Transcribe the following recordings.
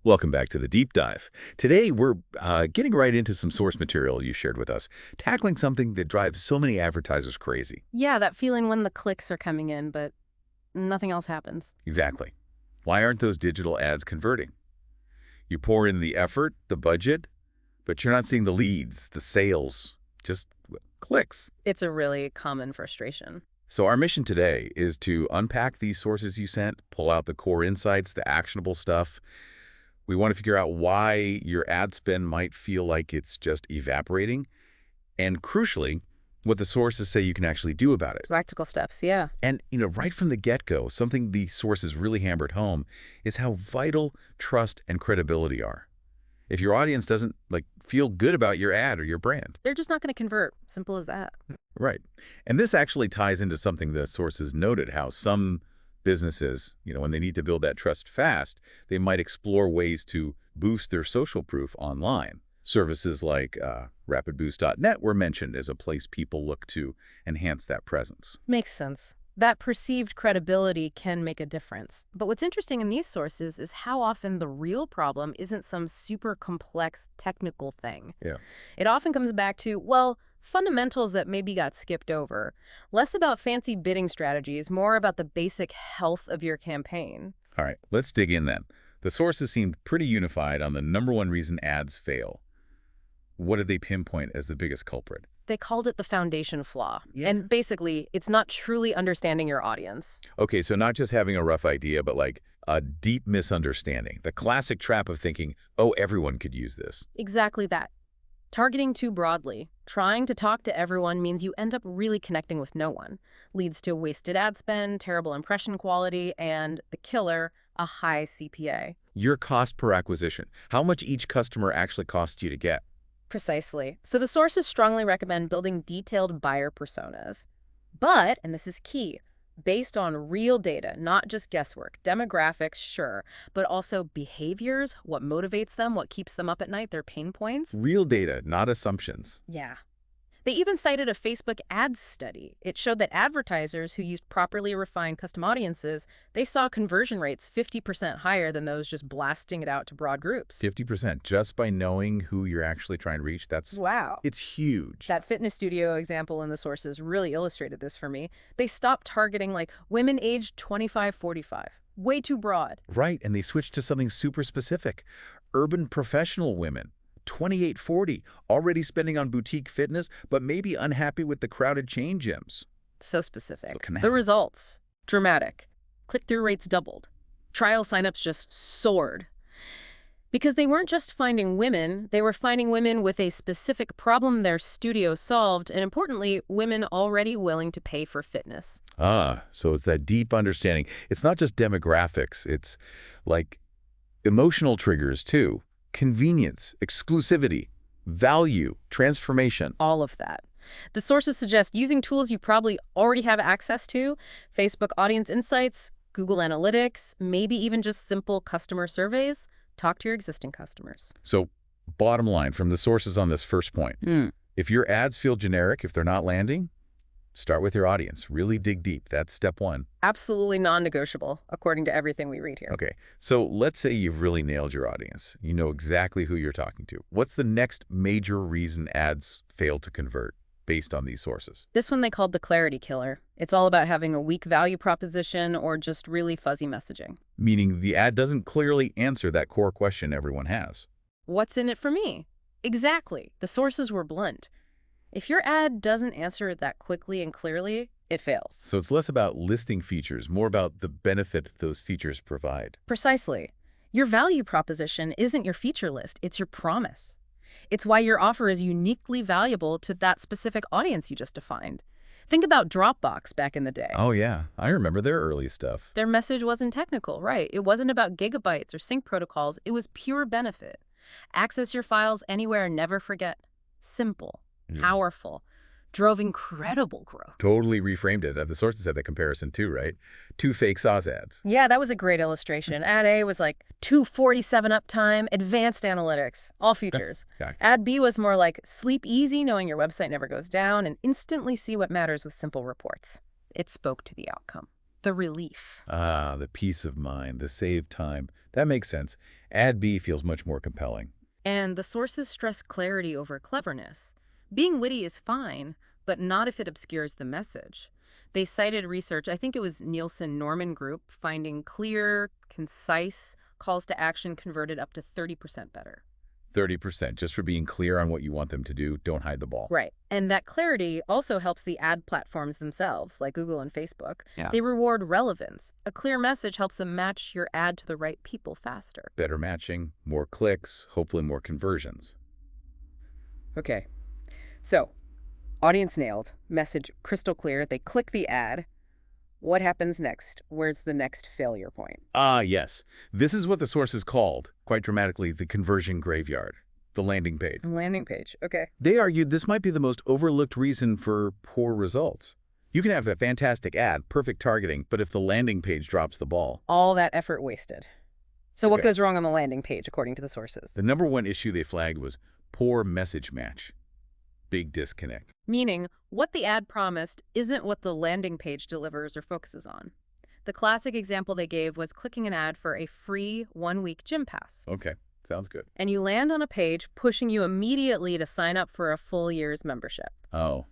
Welcome back to the Deep Dive. Today, we're getting right into some source material you shared with us, tackling something that drives so many advertisers crazy. Yeah, that feeling when the clicks are coming in, but nothing else happens. Exactly. Why aren't those digital ads converting? You pour in the effort, the budget, but you're not seeing the leads, the sales, just clicks. It's a really common frustration. So our mission today is to unpack these sources you sent, pull out the core insights, the actionable stuff. We want to figure out why your ad spend might feel like it's just evaporating, and crucially, what the sources say you can actually do about it. Practical steps, yeah. And, right from the get-go, something the sources really hammered home is how vital trust and credibility are. If your audience doesn't, feel good about your ad or your brand. They're just not going to convert. Simple as that. Right. And this actually ties into something the sources noted, how some businesses, when they need to build that trust fast, they might explore ways to boost their social proof online. Services like rapidboost.net were mentioned as a place people look to enhance that presence. Makes sense. That perceived credibility can make a difference. But what's interesting in these sources is how often the real problem isn't some super complex technical thing. Yeah. It often comes back to, well, fundamentals that maybe got skipped over. Less about fancy bidding strategies, more about the basic health of your campaign. All right, let's dig in then. The sources seemed pretty unified on the #1 reason ads fail. What did they pinpoint as the biggest culprit? They called it the foundation flaw. Yes. And basically, it's not truly understanding your audience. Okay, so not just having a rough idea, but like a deep misunderstanding. The classic trap of thinking, oh, everyone could use this. Exactly that. Targeting too broadly, trying to talk to everyone means you end up really connecting with no one. Leads to wasted ad spend, terrible impression quality, and, the killer, a high CPA. Your cost per acquisition, how much each customer actually costs you to get. Precisely. So the sources strongly recommend building detailed buyer personas. But, and this is key, based on real data, not just guesswork. Demographics, sure, but also behaviors, what motivates them, what keeps them up at night, their pain points. Real data, not assumptions. Yeah. They even cited a Facebook ads study. It showed that advertisers who used properly refined custom audiences, they saw conversion rates 50% higher than those just blasting it out to broad groups. 50% just by knowing who you're actually trying to reach. Wow. It's huge. That fitness studio example in the sources really illustrated this for me. They stopped targeting women aged 25-45. Way too broad. Right, and they switched to something super specific. Urban professional women. 28-40, already spending on boutique fitness, but maybe unhappy with the crowded chain gyms. So specific. So The results, dramatic. Click-through rates doubled. Trial signups just soared. Because they weren't just finding women, they were finding women with a specific problem their studio solved, and importantly, women already willing to pay for fitness. So it's that deep understanding. It's not just demographics. It's like emotional triggers, too. Convenience, exclusivity, value, transformation. All of that. The sources suggest using tools you probably already have access to, Facebook Audience Insights, Google Analytics, maybe even just simple customer surveys. Talk to your existing customers. So, bottom line from the sources on this first point, if your ads feel generic, if they're not landing, start with your audience. Really dig deep. That's step one. Absolutely non-negotiable, according to everything we read here. Okay, so let's say you've really nailed your audience. You know exactly who you're talking to. What's the next major reason ads fail to convert based on these sources? This one they called the clarity killer. It's all about having a weak value proposition or just really fuzzy messaging. Meaning the ad doesn't clearly answer that core question everyone has. What's in it for me? Exactly. The sources were blunt. If your ad doesn't answer it that quickly and clearly, it fails. So it's less about listing features, more about the benefit those features provide. Precisely. Your value proposition isn't your feature list, it's your promise. It's why your offer is uniquely valuable to that specific audience you just defined. Think about Dropbox back in the day. Oh yeah, I remember their early stuff. Their message wasn't technical, right? It wasn't about gigabytes or sync protocols. It was pure benefit. Access your files anywhere and never forget. Simple. Powerful, drove incredible growth. Totally reframed it. The sources had that comparison too, right? 2 fake SaaS ads. Yeah, that was a great illustration. Ad A was 247 uptime, advanced analytics, all features. Okay. Ad B was more like sleep easy, knowing your website never goes down, and instantly see what matters with simple reports. It spoke to the outcome. The relief. Ah, the peace of mind, the saved time. That makes sense. Ad B feels much more compelling. And the sources stress clarity over cleverness. Being witty is fine, but not if it obscures the message. They cited research, I think it was Nielsen-Norman Group, finding clear, concise calls to action converted up to 30% better. 30%, just for being clear on what you want them to do. Don't hide the ball. Right. And that clarity also helps the ad platforms themselves, like Google and Facebook. Yeah. They reward relevance. A clear message helps them match your ad to the right people faster. Better matching, more clicks, hopefully more conversions. Okay. So, audience nailed, message crystal clear, they click the ad. What happens next? Where's the next failure point? Ah, yes. This is what the source is called, quite dramatically, the conversion graveyard, the landing page. Landing page, okay. They argued this might be the most overlooked reason for poor results. You can have a fantastic ad, perfect targeting, but if the landing page drops the ball. All that effort wasted. So what Okay. goes wrong on the landing page, according to the sources? The number one issue they flagged was poor message match. Big disconnect. Meaning, what the ad promised isn't what the landing page delivers or focuses on. The classic example they gave was clicking an ad for a free one-week gym pass. Okay, sounds good. And you land on a page pushing you immediately to sign up for a full year's membership. Oh,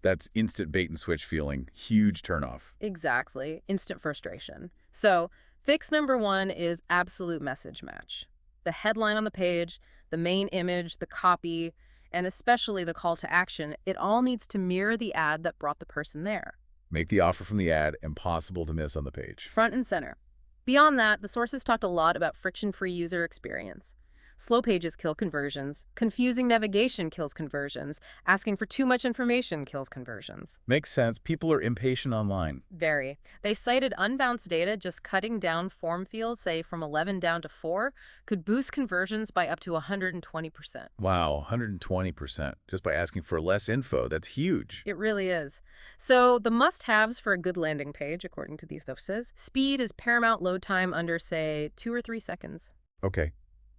that's instant bait and switch feeling. Huge turnoff. Exactly. Instant frustration. So, fix number one is absolute message match. The headline on the page, the main image, the copy, and especially the call to action, it all needs to mirror the ad that brought the person there. Make the offer from the ad impossible to miss on the page. Front and center. Beyond that, the sources talked a lot about friction-free user experience. Slow pages kill conversions. Confusing navigation kills conversions. Asking for too much information kills conversions. Makes sense. People are impatient online. Very. They cited unbounced data. Just cutting down form fields, say from 11 down to 4, could boost conversions by up to 120%. Wow, 120% just by asking for less info. That's huge. It really is. So the must-haves for a good landing page, according to these sources, speed is paramount, load time under, say, 2 or 3 seconds. Okay.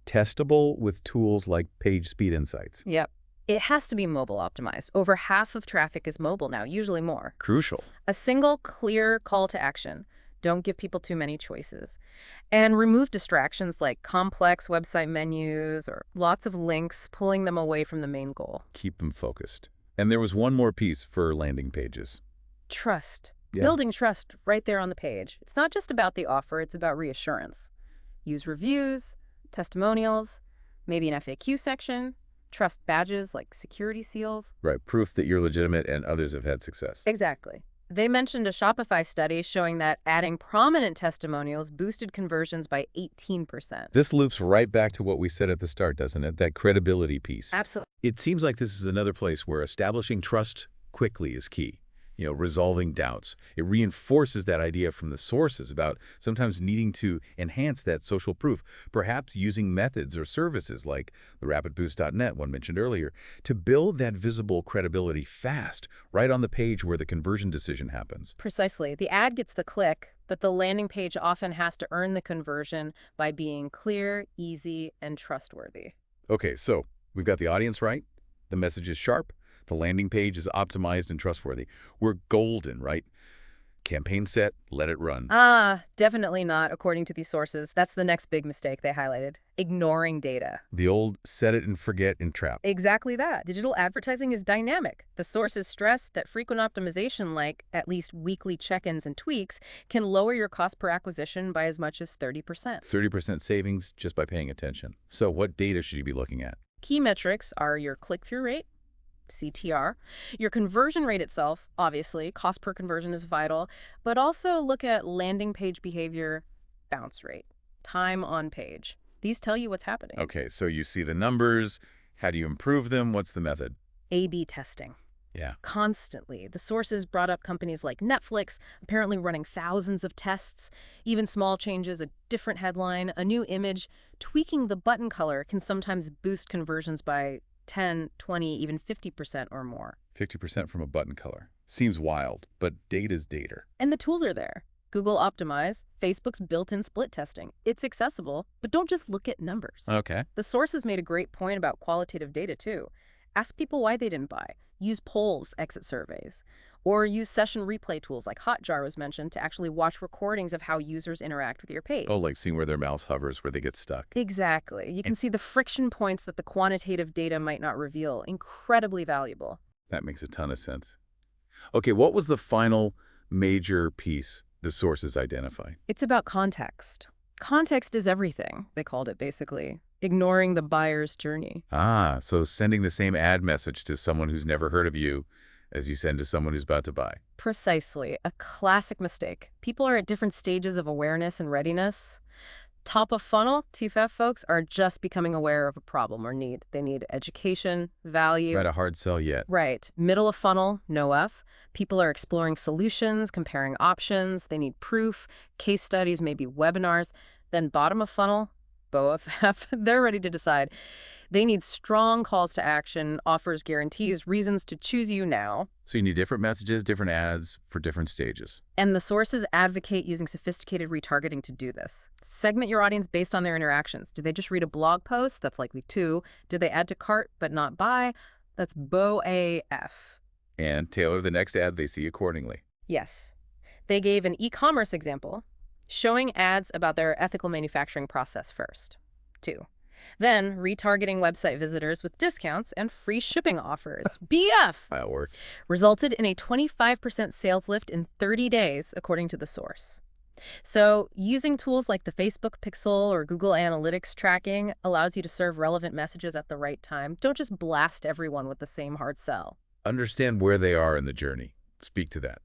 Testable with tools like Page Speed Insights. Yep. It has to be mobile optimized. Over half of traffic is mobile now, usually more. Crucial. A single, clear call to action. Don't give people too many choices. And remove distractions like complex website menus or lots of links, pulling them away from the main goal. Keep them focused. And there was one more piece for landing pages. Trust. Yeah. Building trust right there on the page. It's not just about the offer, it's about reassurance. Use reviews, testimonials, maybe an FAQ section, trust badges like security seals. Right, proof that you're legitimate and others have had success. Exactly. They mentioned a Shopify study showing that adding prominent testimonials boosted conversions by 18%. This loops right back to what we said at the start, doesn't it? That credibility piece. Absolutely. It seems like this is another place where establishing trust quickly is key. Resolving doubts. It reinforces that idea from the sources about sometimes needing to enhance that social proof, perhaps using methods or services like the rapidboost.net one mentioned earlier, to build that visible credibility fast, right on the page where the conversion decision happens. Precisely. The ad gets the click, but the landing page often has to earn the conversion by being clear, easy, and trustworthy. Okay, so we've got the audience right, the message is sharp, the landing page is optimized and trustworthy. We're golden, right? Campaign set, let it run. Definitely not, according to these sources. That's the next big mistake they highlighted. Ignoring data. The old set it and forget and trap. Exactly that. Digital advertising is dynamic. The sources stress that frequent optimization, like at least weekly check-ins and tweaks, can lower your cost per acquisition by as much as 30%. 30% savings just by paying attention. So what data should you be looking at? Key metrics are your click-through rate, CTR, your conversion rate itself, obviously, cost per conversion is vital, but also look at landing page behavior, bounce rate, time on page. These tell you what's happening. Okay, so you see the numbers. How do you improve them? What's the method? A/B testing. Yeah. Constantly. The sources brought up companies like Netflix, apparently running thousands of tests, even small changes, a different headline, a new image. Tweaking the button color can sometimes boost conversions by 10, 20, even 50% or more. 50% from a button color. Seems wild, but data's data. And the tools are there. Google Optimize, Facebook's built-in split testing. It's accessible, but don't just look at numbers. Okay. The sources made a great point about qualitative data, too. Ask people why they didn't buy. Use polls, exit surveys. Or use session replay tools like Hotjar was mentioned to actually watch recordings of how users interact with your page. Oh, like seeing where their mouse hovers, where they get stuck. Exactly. You can see the friction points that the quantitative data might not reveal. Incredibly valuable. That makes a ton of sense. Okay, what was the final major piece the sources identify? It's about context. Context is everything, they called it basically. Ignoring the buyer's journey. Ah, so sending the same ad message to someone who's never heard of you as you send to someone who's about to buy. Precisely. A classic mistake. People are at different stages of awareness and readiness. Top of funnel, TFF folks, are just becoming aware of a problem or need. They need education, value. Not a hard sell yet. Right. Middle of funnel, no F. People are exploring solutions, comparing options. They need proof, case studies, maybe webinars. Then bottom of funnel, BOFF, they're ready to decide. They need strong calls to action, offers, guarantees, reasons to choose you now. So you need different messages, different ads for different stages. And the sources advocate using sophisticated retargeting to do this. Segment your audience based on their interactions. Did they just read a blog post? That's likely 2. Did they add to cart but not buy? That's BOAF. And tailor the next ad they see accordingly. Yes. They gave an e-commerce example, showing ads about their ethical manufacturing process first. 2. Then retargeting website visitors with discounts and free shipping offers. BF! That worked. Resulted in a 25% sales lift in 30 days, according to the source. So using tools like the Facebook Pixel or Google Analytics tracking allows you to serve relevant messages at the right time. Don't just blast everyone with the same hard sell. Understand where they are in the journey. Speak to that.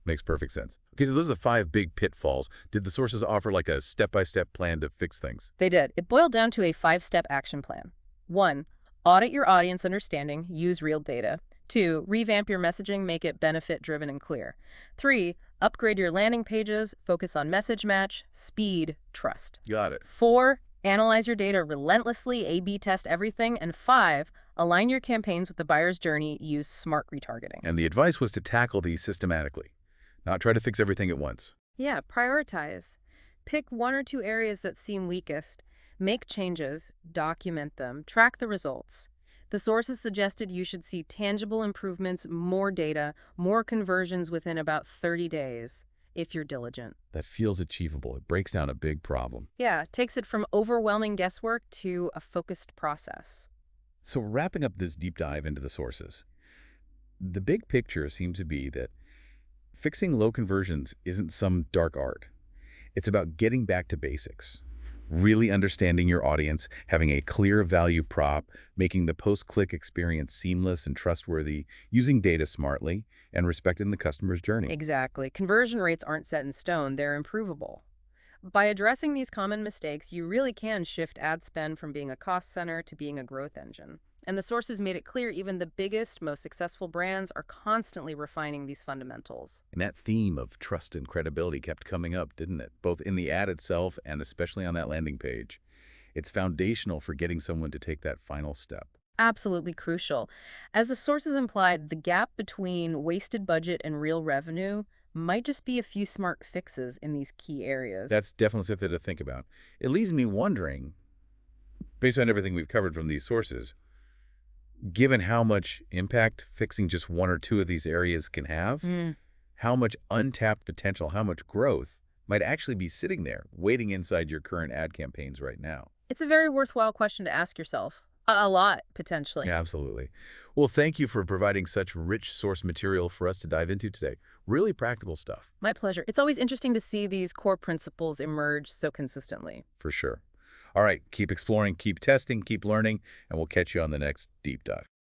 Makes perfect sense. Okay, so those are the 5 big pitfalls. Did the sources offer like a step-by-step plan to fix things? They did. It boiled down to a 5-step action plan. 1. Audit your audience understanding. Use real data. 2. Revamp your messaging. Make it benefit-driven and clear. 3. Upgrade your landing pages. Focus on message match, speed, trust. Got it. 4. Analyze your data relentlessly. A/B test everything. And 5. Align your campaigns with the buyer's journey. Use smart retargeting. And the advice was to tackle these systematically. Not try to fix everything at once. Yeah, prioritize. Pick 1 or 2 areas that seem weakest. Make changes, document them, track the results. The sources suggested you should see tangible improvements, more data, more conversions within about 30 days, if you're diligent. That feels achievable. It breaks down a big problem. Yeah, takes it from overwhelming guesswork to a focused process. So wrapping up this deep dive into the sources, the big picture seems to be that fixing low conversions isn't some dark art. It's about getting back to basics, really understanding your audience, having a clear value prop, making the post-click experience seamless and trustworthy, using data smartly, and respecting the customer's journey. Exactly. Conversion rates aren't set in stone, they're improvable. By addressing these common mistakes, you really can shift ad spend from being a cost center to being a growth engine. And the sources made it clear even the biggest, most successful brands are constantly refining these fundamentals. And that theme of trust and credibility kept coming up, didn't it? Both in the ad itself and especially on that landing page. It's foundational for getting someone to take that final step. Absolutely crucial. As the sources implied, the gap between wasted budget and real revenue might just be a few smart fixes in these key areas. That's definitely something to think about. It leaves me wondering, based on everything we've covered from these sources, given how much impact fixing just 1 or 2 of these areas can have, how much untapped potential, how much growth might actually be sitting there, waiting inside your current ad campaigns right now. It's a very worthwhile question to ask yourself. A lot, potentially. Yeah, absolutely. Well, thank you for providing such rich source material for us to dive into today. Really practical stuff. My pleasure. It's always interesting to see these core principles emerge so consistently. For sure. All right, keep exploring, keep testing, keep learning, and we'll catch you on the next deep dive.